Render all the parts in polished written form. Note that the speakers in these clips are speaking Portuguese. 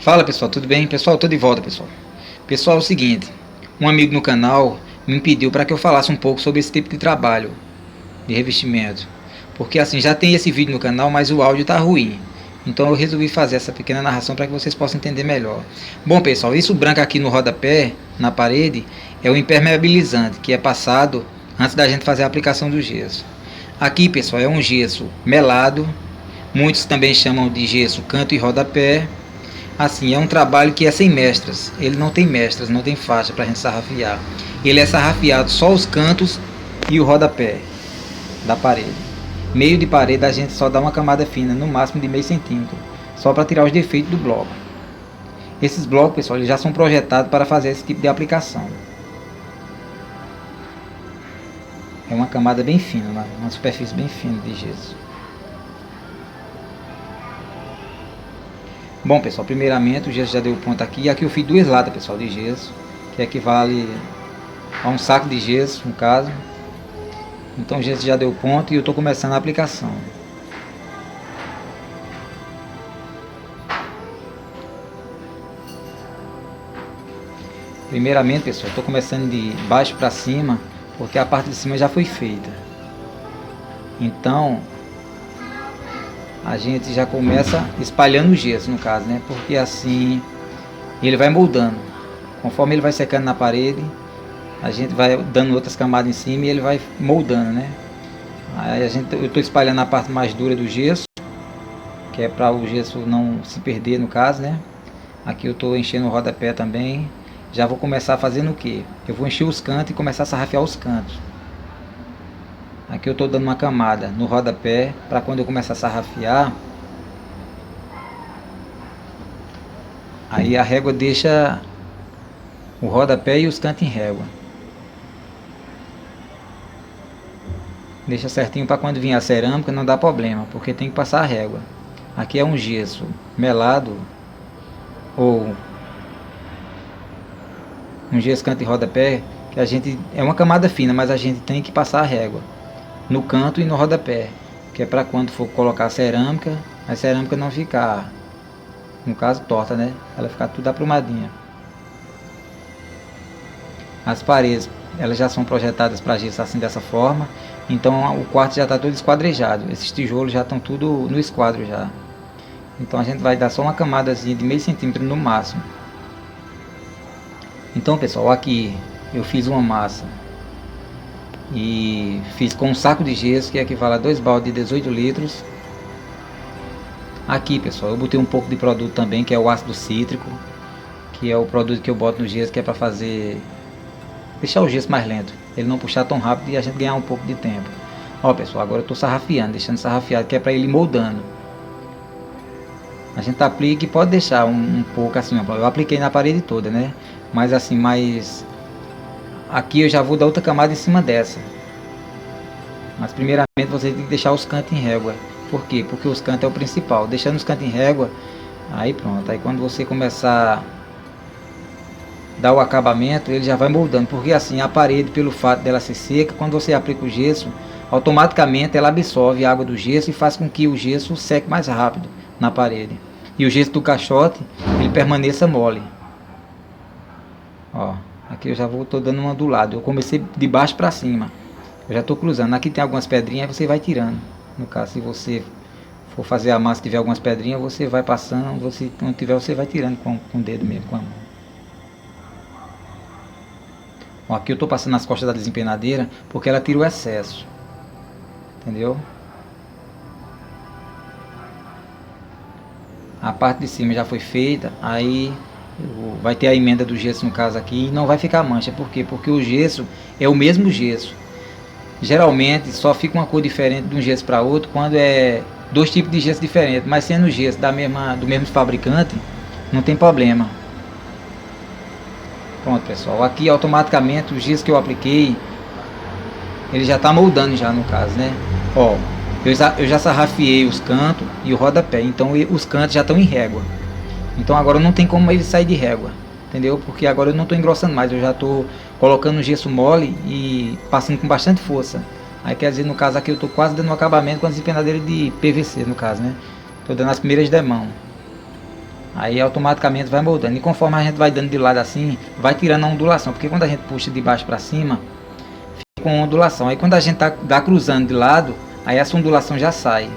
Fala pessoal, tudo bem? Pessoal, tô de volta pessoal. Pessoal, é o seguinte, um amigo no canal me pediu para que eu falasse um pouco sobre esse tipo de trabalho de revestimento. Porque assim, já tem esse vídeo no canal, mas o áudio tá ruim. Então eu resolvi fazer essa pequena narração para que vocês possam entender melhor. Bom pessoal, isso branco aqui no rodapé, na parede, é o impermeabilizante que é passado antes da gente fazer a aplicação do gesso. Aqui pessoal, é um gesso melado, muitos também chamam de gesso canto e rodapé. Assim, é um trabalho que é sem mestras. Ele não tem mestras, não tem faixa para a gente sarrafiar. Ele é sarrafiado só os cantos e o rodapé da parede. Meio de parede a gente só dá uma camada fina, no máximo de meio centímetro, só para tirar os defeitos do bloco. Esses blocos, pessoal, eles já são projetados para fazer esse tipo de aplicação. É uma camada bem fina, uma superfície bem fina de gesso. Bom pessoal, primeiramente o gesso já deu ponto aqui. Aqui eu fiz 2 latas pessoal de gesso, que equivale a um saco de gesso no caso. Então o gesso já deu ponto e eu estou começando a aplicação. Primeiramente pessoal, estou começando de baixo para cima, porque a parte de cima já foi feita. Então a gente já começa espalhando o gesso no caso, né? Porque assim ele vai moldando. Conforme ele vai secando na parede, a gente vai dando outras camadas em cima e ele vai moldando, né? Aí eu estou espalhando a parte mais dura do gesso, que é para o gesso não se perder no caso, né? Aqui eu estou enchendo o rodapé também. Já vou começar fazendo o que? Eu vou encher os cantos e começar a sarrafiar os cantos. Aqui eu estou dando uma camada no rodapé para quando eu começar a sarrafiar, aí a régua deixa o rodapé e os cantos em régua. Deixa certinho para quando vir a cerâmica não dá problema, porque tem que passar a régua. Aqui é um gesso melado ou um gesso canto e rodapé, que a gente é uma camada fina, mas a gente tem que passar a régua no canto e no rodapé, que é para quando for colocar a cerâmica não ficar, no caso, torta, né? Ela ficar tudo aprumadinha. As paredes, elas já são projetadas para gesso assim dessa forma, então o quarto já está todo esquadrejado. Esses tijolos já estão tudo no esquadro já. Então a gente vai dar só uma camadazinha de meio centímetro no máximo. Então pessoal, aqui eu fiz uma massa e fiz com um saco de gesso que equivale a 2 baldes de 18 litros. Aqui pessoal, eu botei um pouco de produto também, que é o ácido cítrico, que é o produto que eu boto no gesso, que é para fazer deixar o gesso mais lento, ele não puxar tão rápido e a gente ganhar um pouco de tempo. Ó pessoal, agora eu estou sarrafiando, deixando sarrafiado, que é para ele moldando. A gente aplica e pode deixar um pouco assim, ó, eu apliquei na parede toda, né? Mas assim, aqui eu já vou dar outra camada em cima dessa. Mas primeiramente você tem que deixar os cantos em régua. Por quê? Porque os cantos é o principal. Deixando os cantos em régua, aí pronto. Aí quando você começar a dar o acabamento, ele já vai moldando. Porque assim, a parede, pelo fato dela ser seca, quando você aplica o gesso, automaticamente ela absorve a água do gesso e faz com que o gesso seque mais rápido na parede. E o gesso do caixote, ele permaneça mole. Ó, aqui eu já tô dando uma do lado. Eu comecei de baixo para cima. Eu já estou cruzando. Aqui tem algumas pedrinhas, você vai tirando. No caso, se você for fazer a massa e tiver algumas pedrinhas, você vai passando. Você, quando tiver, você vai tirando com o dedo mesmo, com a mão. Ó, aqui eu estou passando nas costas da desempenadeira, porque ela tira o excesso. Entendeu? A parte de cima já foi feita, aí vai ter a emenda do gesso no caso aqui e não vai ficar mancha. Por quê? Porque o gesso é o mesmo gesso. Geralmente só fica uma cor diferente de um gesso para outro quando é 2 tipos de gesso diferentes, mas sendo gesso do mesmo fabricante, não tem problema. Pronto pessoal, aqui automaticamente o gesso que eu apliquei, ele já está moldando já no caso, né? Ó, eu já sarrafiei os cantos e o rodapé, então os cantos já estão em régua. Então agora não tem como ele sair de régua, entendeu? Porque agora eu não estou engrossando mais, eu já estou colocando gesso mole e passando com bastante força. Aí quer dizer, no caso aqui eu estou quase dando um acabamento com a desempenadeira de PVC no caso, né? Estou dando as primeiras demãos. Aí automaticamente vai moldando. E conforme a gente vai dando de lado assim, vai tirando a ondulação. Porque quando a gente puxa de baixo para cima, fica com ondulação. Aí quando a gente dá cruzando de lado, aí essa ondulação já sai.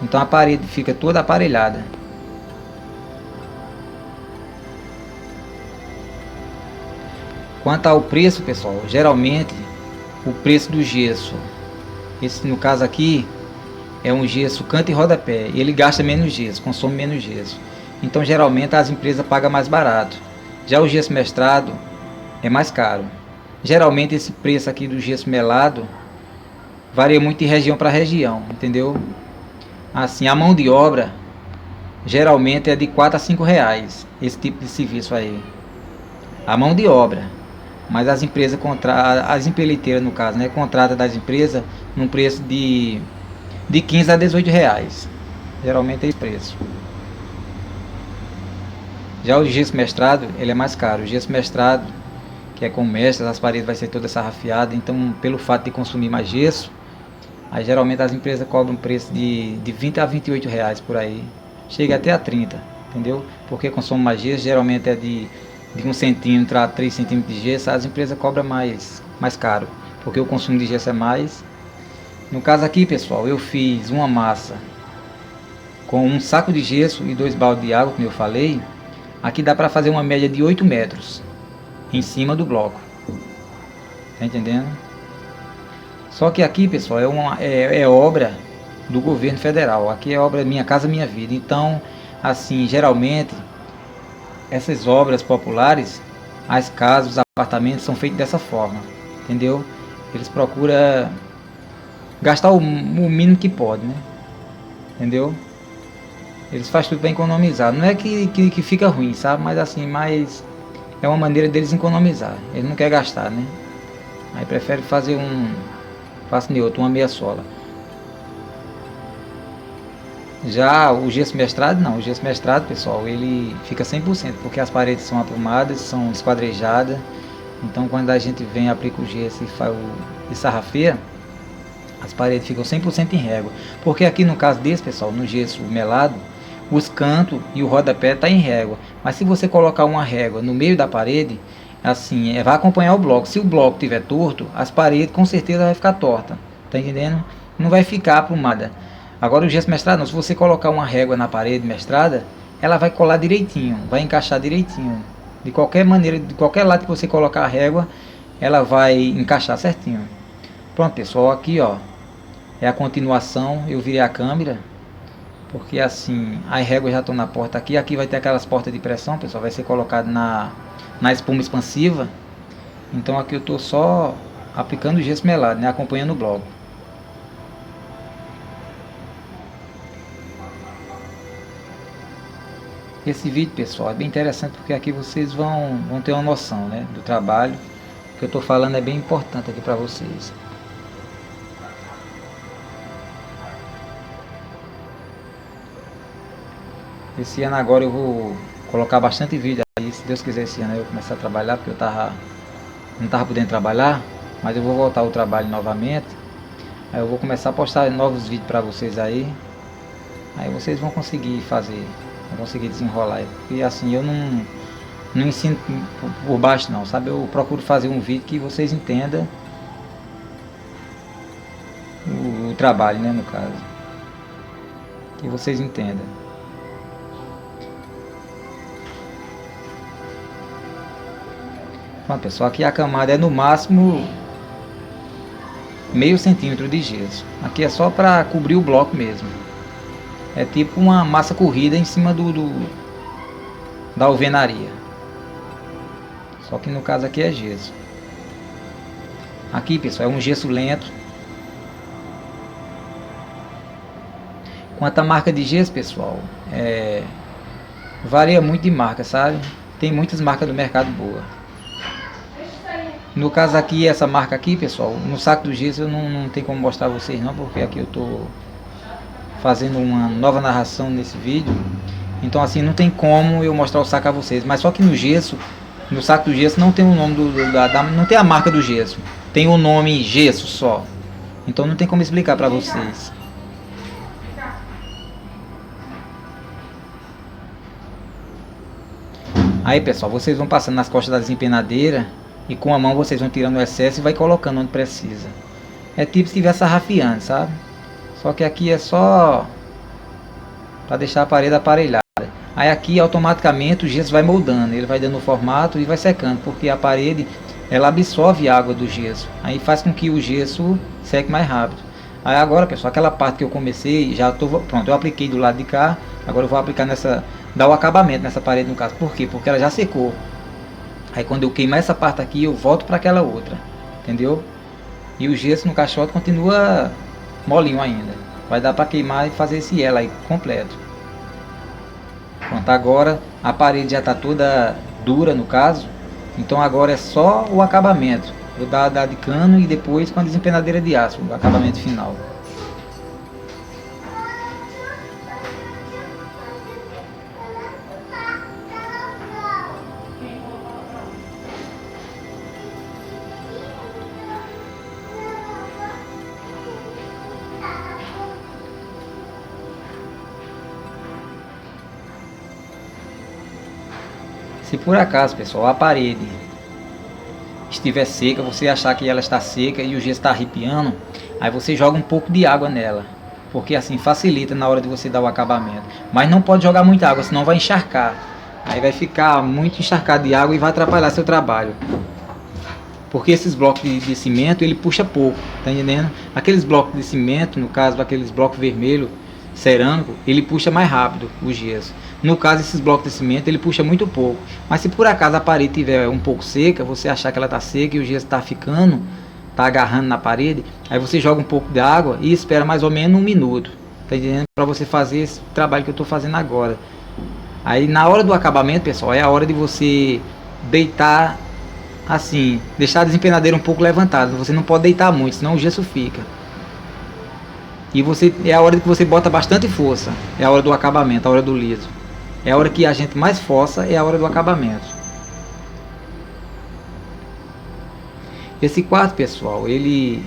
Então a parede fica toda aparelhada. Quanto ao preço, pessoal, geralmente o preço do gesso, esse no caso aqui, é um gesso canto e rodapé. Ele gasta menos gesso, consome menos gesso. Então geralmente as empresas pagam mais barato. Já o gesso mestrado é mais caro. Geralmente esse preço aqui do gesso melado varia muito de região para região, entendeu? Assim, a mão de obra geralmente é de 4 a 5 reais, esse tipo de serviço aí. A mão de obra. Mas as empresas as empreiteiras no caso, né, contrata das empresas num preço de 15 a 18 reais. Geralmente é esse preço. Já o gesso mestrado, ele é mais caro. O gesso mestrado, que é com mestre, as paredes vai ser toda sarrafiada, então pelo fato de consumir mais gesso, aí geralmente as empresas cobram um preço de 20 a 28 reais por aí. Chega até a 30, entendeu? Porque consome mais gesso, geralmente é de 1 centímetro a 3 centímetros de gesso, as empresas cobram mais caro, porque o consumo de gesso é mais. No caso aqui, pessoal, eu fiz uma massa com um saco de gesso e 2 baldes de água, como eu falei. Aqui dá para fazer uma média de 8 metros em cima do bloco. Tá entendendo? Só que aqui, pessoal, é obra do governo federal. Aqui é obra Minha Casa Minha Vida. Então, assim, geralmente, essas obras populares, as casas, os apartamentos são feitos dessa forma. Entendeu? Eles procuram gastar o mínimo que pode, né? Entendeu? Eles fazem tudo para economizar. Não é que fica ruim, sabe? Mas assim, é uma maneira deles economizar. Eles não querem gastar, né? Aí prefere fazer faço neutro, uma meia sola. Já o gesso mestrado, não. O gesso mestrado, pessoal, ele fica 100%, porque as paredes são aprumadas, são esquadrejadas. Então quando a gente vem, aplica o gesso e sarrafeia, as paredes ficam 100% em régua. Porque aqui no caso desse, pessoal, no gesso melado, os cantos e o rodapé tá em régua. Mas se você colocar uma régua no meio da parede, assim, vai acompanhar o bloco. Se o bloco tiver torto, as paredes com certeza vai ficar torta. Tá entendendo? Não vai ficar aprumada. Agora o gesso mestrado não. Se você colocar uma régua na parede mestrada, ela vai colar direitinho, vai encaixar direitinho. De qualquer maneira, de qualquer lado que você colocar a régua, ela vai encaixar certinho. Pronto, pessoal, aqui ó, é a continuação. Eu virei a câmera, porque assim, as réguas já estão na porta aqui. Aqui vai ter aquelas portas de pressão, pessoal, vai ser colocado na espuma expansiva. Então aqui eu estou só aplicando o gesso melado, né, acompanhando o bloco. Esse vídeo, pessoal, é bem interessante, porque aqui vocês vão ter uma noção, né, do trabalho. O que eu estou falando é bem importante aqui para vocês. Esse ano agora eu vou colocar bastante vídeo aí, se Deus quiser esse ano eu vou começar a trabalhar, porque não estava podendo trabalhar, mas eu vou voltar ao trabalho novamente. Aí eu vou começar a postar novos vídeos para vocês aí. Aí vocês vão conseguir fazer, vão conseguir desenrolar. E assim, eu não ensino por baixo não, sabe? Eu procuro fazer um vídeo que vocês entendam o trabalho, né, no caso. Que vocês entendam. Bom, pessoal, aqui a camada é no máximo meio centímetro de gesso. Aqui é só para cobrir o bloco mesmo. É tipo uma massa corrida em cima da alvenaria. Só que no caso aqui é gesso. Aqui, pessoal, é um gesso lento. Quanto à marca de gesso, pessoal, varia muito de marca, sabe? Tem muitas marcas do mercado boa. No caso aqui, essa marca aqui, pessoal, no saco do gesso eu não tenho como mostrar a vocês não, porque aqui eu estou fazendo uma nova narração nesse vídeo. Então assim, não tem como eu mostrar o saco a vocês. Mas só que no gesso, no saco do gesso não tem o nome não tem a marca do gesso. Tem o nome gesso só. Então não tem como explicar para vocês. Aí pessoal, vocês vão passando nas costas da desempenadeira e com a mão vocês vão tirando o excesso e vai colocando onde precisa. É tipo se estivesse sarrafiando, sabe? Só que aqui é só para deixar a parede aparelhada. Aí aqui automaticamente o gesso vai moldando, ele vai dando o formato e vai secando, porque a parede ela absorve a água do gesso. Aí faz com que o gesso seque mais rápido. Aí agora pessoal, aquela parte que eu comecei, já tô pronto, eu apliquei do lado de cá, agora eu vou aplicar nessa, dar o acabamento nessa parede no caso. Por quê? Porque ela já secou. Aí quando eu queimar essa parte aqui, eu volto para aquela outra, entendeu? E o gesso no caixote continua molinho ainda. Vai dar para queimar e fazer esse ela aí completo. Pronto, agora a parede já está toda dura no caso. Então agora é só o acabamento. Vou dar de cano e depois com a desempenadeira de aço, o acabamento final. Se por acaso, pessoal, a parede estiver seca, você achar que ela está seca e o gesso está arrepiando, aí você joga um pouco de água nela, porque assim facilita na hora de você dar o acabamento. Mas não pode jogar muita água, senão vai encharcar. Aí vai ficar muito encharcado de água e vai atrapalhar seu trabalho. Porque esses blocos de cimento, ele puxa pouco, tá entendendo? Aqueles blocos de cimento, no caso aqueles blocos vermelhos, cerâmico, ele puxa mais rápido o gesso. No caso, esses blocos de cimento, ele puxa muito pouco. Mas se por acaso a parede estiver um pouco seca, você achar que ela está seca e o gesso está ficando, está agarrando na parede, aí você joga um pouco de água e espera mais ou menos 1 minuto. Tá entendendo? Para você fazer esse trabalho que eu estou fazendo agora. Aí na hora do acabamento, pessoal, é a hora de você deitar assim, deixar a desempenadeira um pouco levantada. Você não pode deitar muito, senão o gesso fica. E você, é a hora que você bota bastante força. É a hora do acabamento, a hora do liso. É a hora que a gente mais força, é a hora do acabamento. Esse quarto, pessoal, ele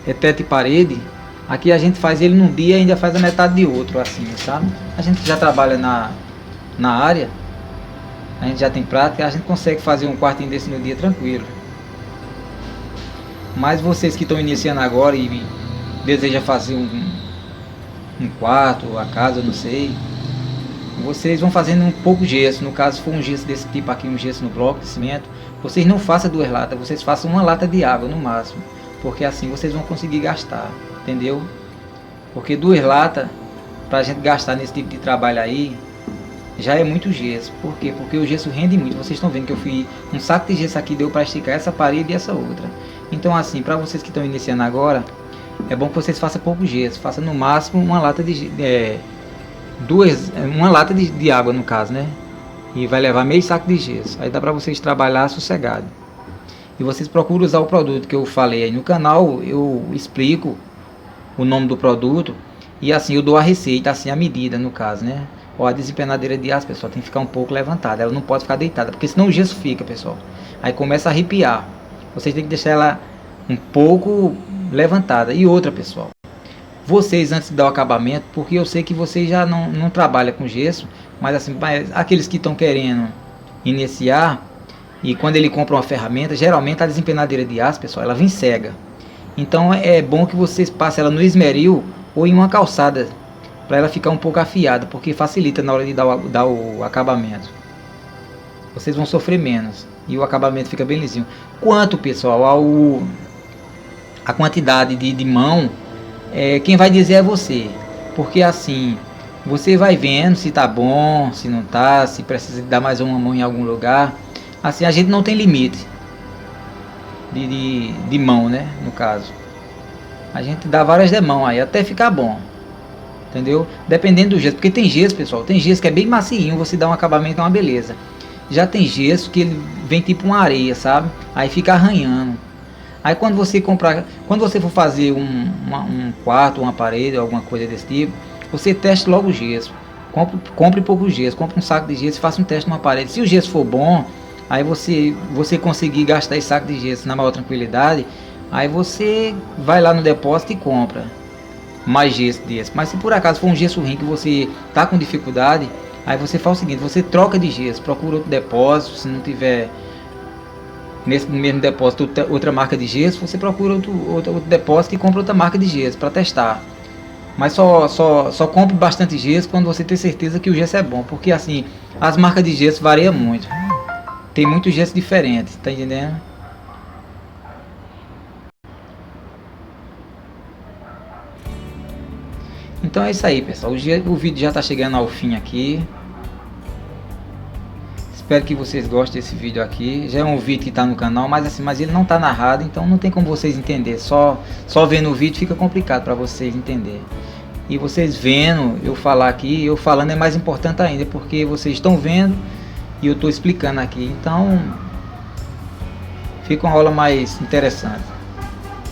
é teto e parede. Aqui a gente faz ele num dia e ainda faz a metade de outro, assim, sabe? A gente já trabalha na área, a gente já tem prática, a gente consegue fazer um quartinho desse no dia tranquilo. Mas vocês que estão iniciando agora e desejam fazer um quarto, a casa, não sei, vocês vão fazendo um pouco gesso. No caso, se for um gesso desse tipo aqui, um gesso no bloco de cimento, vocês não façam 2 latas, vocês façam 1 lata de água no máximo, porque assim vocês vão conseguir gastar, entendeu? Porque 2 latas para a gente gastar nesse tipo de trabalho aí já é muito gesso. Por quê? Porque o gesso rende muito. Vocês estão vendo que eu fiz um saco de gesso aqui, deu para esticar essa parede e essa outra. Então assim, para vocês que estão iniciando agora, é bom que vocês façam pouco gesso, façam no máximo 1 lata uma lata de água no caso, né? E vai levar meio saco de gesso. Aí dá para vocês trabalhar sossegado. E vocês procuram usar o produto que eu falei aí no canal. Eu explico o nome do produto e assim eu dou a receita, assim a medida no caso, né? Ó, a desempenadeira de aço, pessoal, tem que ficar um pouco levantada. Ela não pode ficar deitada, porque senão o gesso fica, pessoal. Aí começa a arrepiar. Vocês têm que deixar ela um pouco levantada. E outra, pessoal, vocês antes de dar o acabamento, porque eu sei que vocês já não trabalham com gesso, mas assim, aqueles que estão querendo iniciar, e quando ele compra uma ferramenta, geralmente a desempenadeira de aço, pessoal, ela vem cega. Então é bom que vocês passem ela no esmeril ou em uma calçada, para ela ficar um pouco afiada, porque facilita na hora de dar o acabamento. Vocês vão sofrer menos e o acabamento fica bem lisinho. Quanto, pessoal, a quantidade de mão, quem vai dizer é você, porque assim você vai vendo se tá bom, se não tá, se precisa dar mais uma mão em algum lugar. Assim, a gente não tem limite de mão, né? No caso, a gente dá várias demãos aí até ficar bom, entendeu? Dependendo do gesso, porque tem gesso, pessoal, tem gesso que é bem macinho, você dá um acabamento, é uma beleza. Já tem gesso que ele vem tipo uma areia, sabe? Aí fica arranhando. Aí quando você for fazer um quarto, uma parede, alguma coisa desse tipo, você teste logo o gesso. Compre pouco gesso, compre um saco de gesso e faça um teste numa parede. Se o gesso for bom, aí você conseguir gastar esse saco de gesso na maior tranquilidade, aí você vai lá no depósito e compra mais gesso desse. Mas se por acaso for um gesso ruim que você tá com dificuldade, Aí você faz o seguinte, você troca de gesso, procura outro depósito, se não tiver nesse mesmo depósito outra marca de gesso, você procura outro depósito e compra outra marca de gesso para testar. Mas só compre bastante gesso quando você ter certeza que o gesso é bom, porque assim, as marcas de gesso variam muito. Tem muito gesso diferente, tá entendendo? Então é isso aí, pessoal. O vídeo já está chegando ao fim aqui. Espero que vocês gostem desse vídeo aqui. Já é um vídeo que está no canal, mas assim, ele não está narrado, então não tem como vocês entenderem. Só vendo o vídeo fica complicado para vocês entenderem. E vocês vendo eu falar aqui, eu falando é mais importante ainda, porque vocês estão vendo e eu estou explicando aqui. Então fica uma aula mais interessante.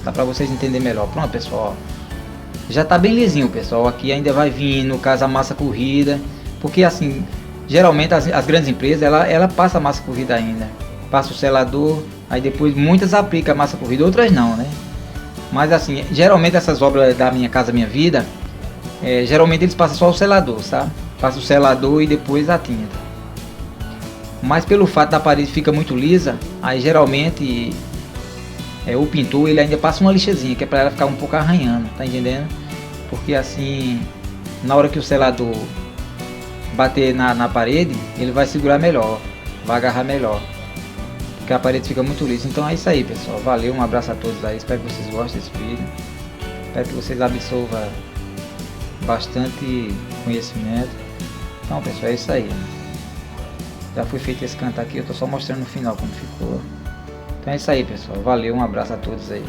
Dá para vocês entenderem melhor. Pronto, pessoal. Já está bem lisinho, pessoal. Aqui ainda vai vir, no caso, a massa corrida, porque assim, geralmente as grandes empresas ela passa a massa corrida ainda, passa o selador, aí depois muitas aplicam a massa corrida, outras não, né? Mas assim, geralmente essas obras da Minha Casa Minha Vida, geralmente eles passam só o selador, sabe? Passa o selador e depois a tinta. Mas pelo fato da parede fica muito lisa, aí geralmente o pintor ele ainda passa uma lixazinha, que é para ela ficar um pouco arranhando, tá entendendo? Porque assim, na hora que o selador bater na parede, ele vai segurar melhor, vai agarrar melhor, porque a parede fica muito lisa. Então é isso aí, pessoal. Valeu, um abraço a todos aí, espero que vocês gostem desse vídeo, espero que vocês absorvam bastante conhecimento. Então, pessoal, é isso aí. Já foi feito esse canto aqui, eu tô só mostrando no final como ficou. Então é isso aí, pessoal. Valeu, um abraço a todos aí.